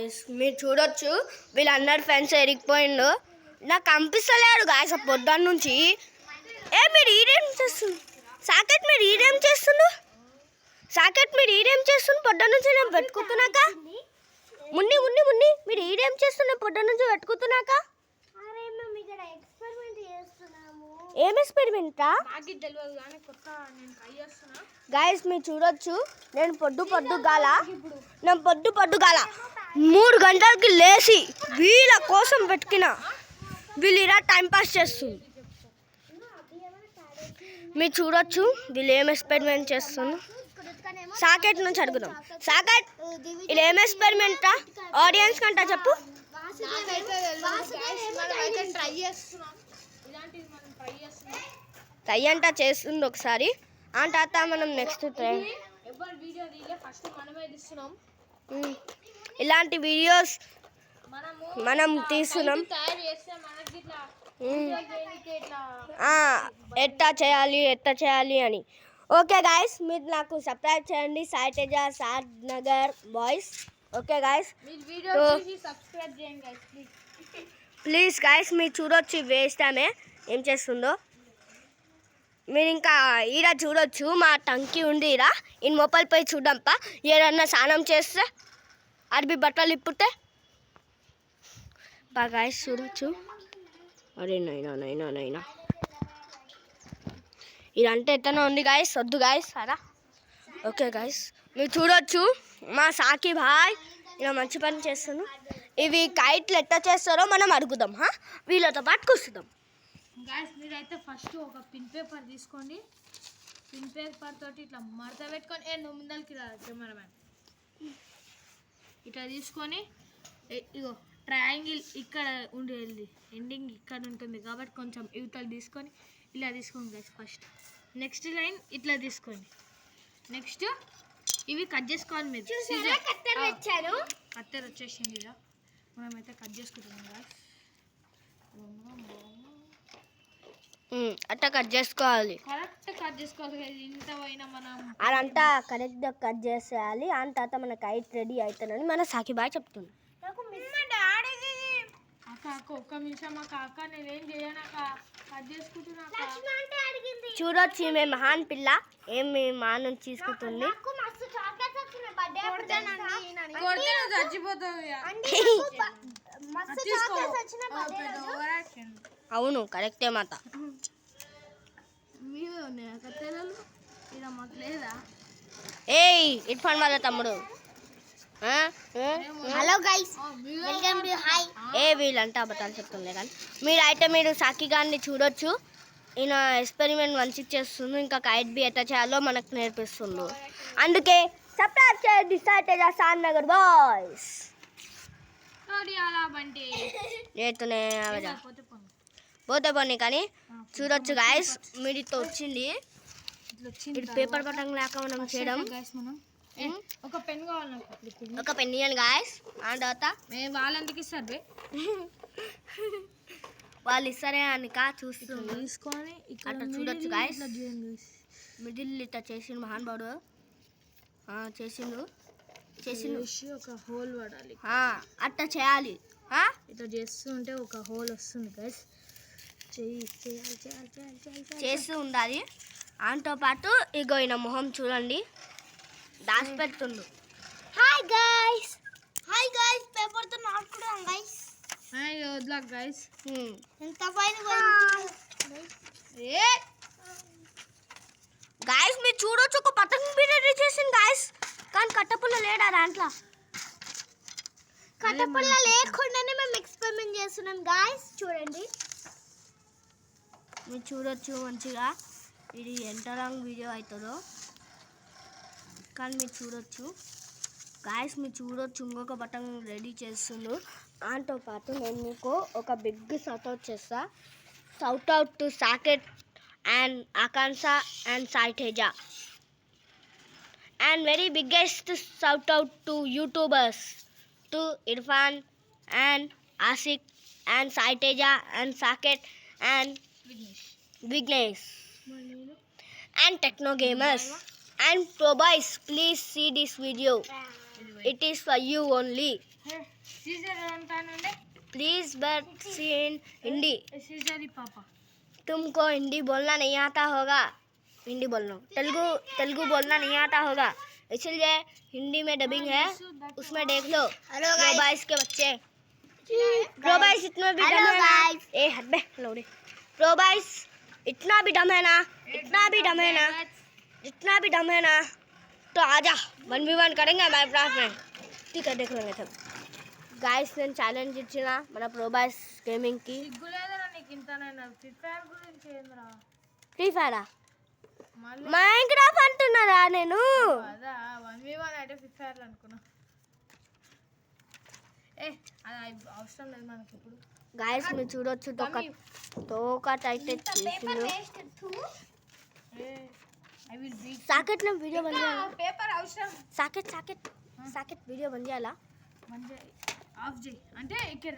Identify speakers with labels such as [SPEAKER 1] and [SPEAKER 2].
[SPEAKER 1] Guys మీరు చూడొచ్చు వీళ్ళందరు friends ఎరిగిపోయిండు నాకు కనిపిస్తలేడు గాయస్ పొద్దున్న నుంచి మీరు ఈడేం చేస్తుంది సాకెట్ మీరు ఈడేం చేస్తుండు పొద్దున్న నుంచి నేను పెట్టుకుంటున్నాక మున్ని మీరు ఈడేం చేస్తున్నా పొద్దున్న నుంచి పెట్టుకుంటున్నాక ఏం ఎక్స్పెరిమెంటా గాయస్ మీరు చూడొచ్చు నేను పొద్దుగాల 3 గంటలకి లేచి వీళ్ళ కోసం పెట్టుకున్నా వీళ్ళు ఇలా టైంపాస్ చేస్తుంది మీరు చూడొచ్చు వీళ్ళు ఏం ఎక్స్పెరిమెంట్ చేస్తున్నారు సాకెట్ నుంచి అడుగుదాం సాకెట్ ఇది ఏం ఎక్స్పెరిమెంటా ఆడియన్స్ కంటా చెప్పు ట్రై అంట చేస్తుంది ఒకసారి ఆ తర్వాత మనం నెక్స్ట్ ట్రై ఇలాంటి వీడియోస్ మనం తీస్తున్నాం ఎట్లా చేయాలి అని ఓకే గాయస్ మీరు నాకు సబ్స్క్రైబ్ చేయండి Sai Teja Saad Nagar boys okay guys please guys మీరు చూడొచ్చు వేస్ట్ ఆమె ఏం చేస్తుందో మీరు ఇంకా ఈడ చూడొచ్చు మా టంకి ఉంది ఈడ ఈ మొబైల్ పోయి చూడంపా ఏదన్నా స్నానం చేస్తే అరబి బట్టలు ఇప్పుతే బాగా గాయస్ చూడొచ్చు అరే నైనా ఇదంటే ఎట్టనే ఉంది గాయస్ వద్దు గాయస్ సరా ఓకే గాయస్ మీరు చూడొచ్చు మా సాకి భాయ్ ఇలా మంచి పని చేస్తాను ఇవి కైట్లు ఎట్లా చేస్తారో మనం అడుగుదాం వీళ్ళతో పాటు కూర్చుదాం
[SPEAKER 2] గాయస్ మీరైతే ఫస్ట్ ఒక పిన్ పేపర్ తీసుకోండి పిన్ పేపర్ తోటి ఇట్లా మడత పెట్టుకొని నువ్వు ముందరికి రా కెమెరామ్యాన్ ఇట్లా తీసుకొని ఇగో ట్రయాంగిల్ ఇక్కడ ఉండేది ఎండింగ్ ఇక్కడ ఉంటుంది కాబట్టి కొంచెం ఇవతలు తీసుకొని ఇలా తీసుకోండి గైస్ ఫస్ట్ నెక్స్ట్ లైన్ ఇట్లా తీసుకోండి నెక్స్ట్ ఇవి కట్ చేసుకోవాలి మీరు కత్తెర వచ్చేసింది ఇలా మనమైతే కట్ చేసుకుంటాం గైస్
[SPEAKER 1] అట్లా కట్ చేసుకోవాలి
[SPEAKER 2] కరెక్ట్ కట్ చేసుకోవాలి ఇంత పోయినా మనం
[SPEAKER 1] అదంతా కరెక్ట్గా కట్ చేసేయాలి ఆ తర్వాత మన కైట్ రెడీ అవుతుందని మన సాకి బాయ్ చెప్తుంది
[SPEAKER 2] అక్క ఒక్క నిమిషం అక్క నేనేం చేయనాక కట్ చేసుకుంటున్నా
[SPEAKER 1] చూడొచ్చు మేము మహాన్ పిల్ల ఏమి మా నుంచి తీసుకుంటుంది అవును కరెక్టే మాత ఇర్ఫాన్ వాళ్ళ తమ్ముడు hello guys welcome to hi వీళ్ళంటే అబద్ధాలు చెప్తుండే కానీ మీరు సాకి గారిని చూడొచ్చు ఈయన ఎక్స్పెరిమెంట్ మంచిగా చేస్తుంది ఇంకా కైట్ బి ఎట్లా చేయాలో మనకు నేర్పిస్తుంది అందుకే సబ్స్క్రైబ్ చేయండి సాయి తేజ సాద్ నగర్ బాయ్స్ పోతే పోనీ కానీ చూడొచ్చు గాయస్ మీడితో వచ్చింది పేపర్ పట్టం లేక మనం చేయడం
[SPEAKER 2] ఒక పెన్ కావాలి
[SPEAKER 1] ఒక పెన్ ఇవ్వండి గాయస్ ఆ తర్వాత
[SPEAKER 2] వాళ్ళందుకు ఇస్తారు
[SPEAKER 1] వాళ్ళు ఇస్తారే అని చూస్తుంది
[SPEAKER 2] తీసుకొని
[SPEAKER 1] అట్లా చూడొచ్చు గాయస్ మిడిల్ ఇట్లా చేసిండు మహానుభావుడు చేసిండు
[SPEAKER 2] ఒక హోల్ పడాలి
[SPEAKER 1] అట్లా చేయాలి
[SPEAKER 2] ఇట్లా చేస్తుంటే ఒక హోల్ వస్తుంది గైస్
[SPEAKER 1] చేస్తూ ఉండాలి దాంతో పాటు ఇగో ఈయన మొహం చూడండి దాచిపెడుతుండు హాయ్ గైస్ పేపర్ తో నాటుకున్నాం గైస్
[SPEAKER 2] వద్దులా గైస్
[SPEAKER 1] ఎంత పైన గైస్ మీరు చూడొచ్చు ఒక పతంగ్ రెడీ చేసింది గైస్ కానీ కట్టపుల్ల లేడా దాంట్లో కట్టపుల్ల లేకుండానే మేము ఎక్స్పెరిమెంట్ చేస్తున్నాం గైస్ చూడండి మీరు చూడొచ్చు మంచిగా ఇది ఎంత లాంగ్ వీడియో అవుతుందో కానీ మీరు చూడొచ్చు గాయస్ ఇంకొక బటన్ రెడీ చేస్తుండు దాంతో పాటు నేను మీకు ఒక బిగ్ షౌట్ చేస్తా shout out to Saket and Aakanksha and Sai Teja and very biggest shout out to YouTubers to Irfan and Asik and Sai Teja and Saket and Vignesh and Techno Gamers and Pro Boys, please see this video. It is for you only.
[SPEAKER 2] సీజర్ ఉంటానండి.
[SPEAKER 1] Please but see in Hindi.
[SPEAKER 2] సీజరీ పాప.
[SPEAKER 1] तुमको हिंदी बोलना नहीं आता होगा. हिंदी बोलना, तेलुगु तेलुगु बोलना नहीं आता होगा, इसलिए हिंदी में डबिंग है, उसमें देख लो. प्रोबाइस के बच्चे, प्रोबाइस इतना भी डम है ना. ए हट बे लोड़े. प्रोबाइस इतना भी डम है ना, इतना भी डम है ना, इतना भी डम है ना, तो आजा 1v1 करेंगे हमारे क्लास में. ठीक है, देख लेंगे सब. गाइस నేను ఛాలెంజ్ ఇచ్చిన మన ప్రోబాయిస్ గేమింగ్ కి.
[SPEAKER 2] సిగ్గులేదురా నీకు ఇంతనైనా. ఫ్రీ ఫైర్ గురించి ఏందిరా?
[SPEAKER 1] ఫ్రీ ఫైరా,
[SPEAKER 2] మళ్ళీ
[SPEAKER 1] మైన్క్రాఫ్ట్ అంటున్నారా నేను.
[SPEAKER 2] అదా 1v1 అంటే ఫ్రీ ఫైర్ అనుకున్నా. అది అవసరం లేదు మనకి ఇప్పుడు.
[SPEAKER 1] గాయస్ మీరు చూడొచ్చు తోకటైతే తీసిండు.
[SPEAKER 2] I will beat.
[SPEAKER 1] సాకెట్ నా వీడియో బన్ చేయాలా?
[SPEAKER 2] పేపర్ అవసరం.
[SPEAKER 1] సాకెట్ సాకెట్ సాకెట్ వీడియో బన్ చేయాలా?
[SPEAKER 2] ఆఫ్ చేయి అంటే ఇక్కడ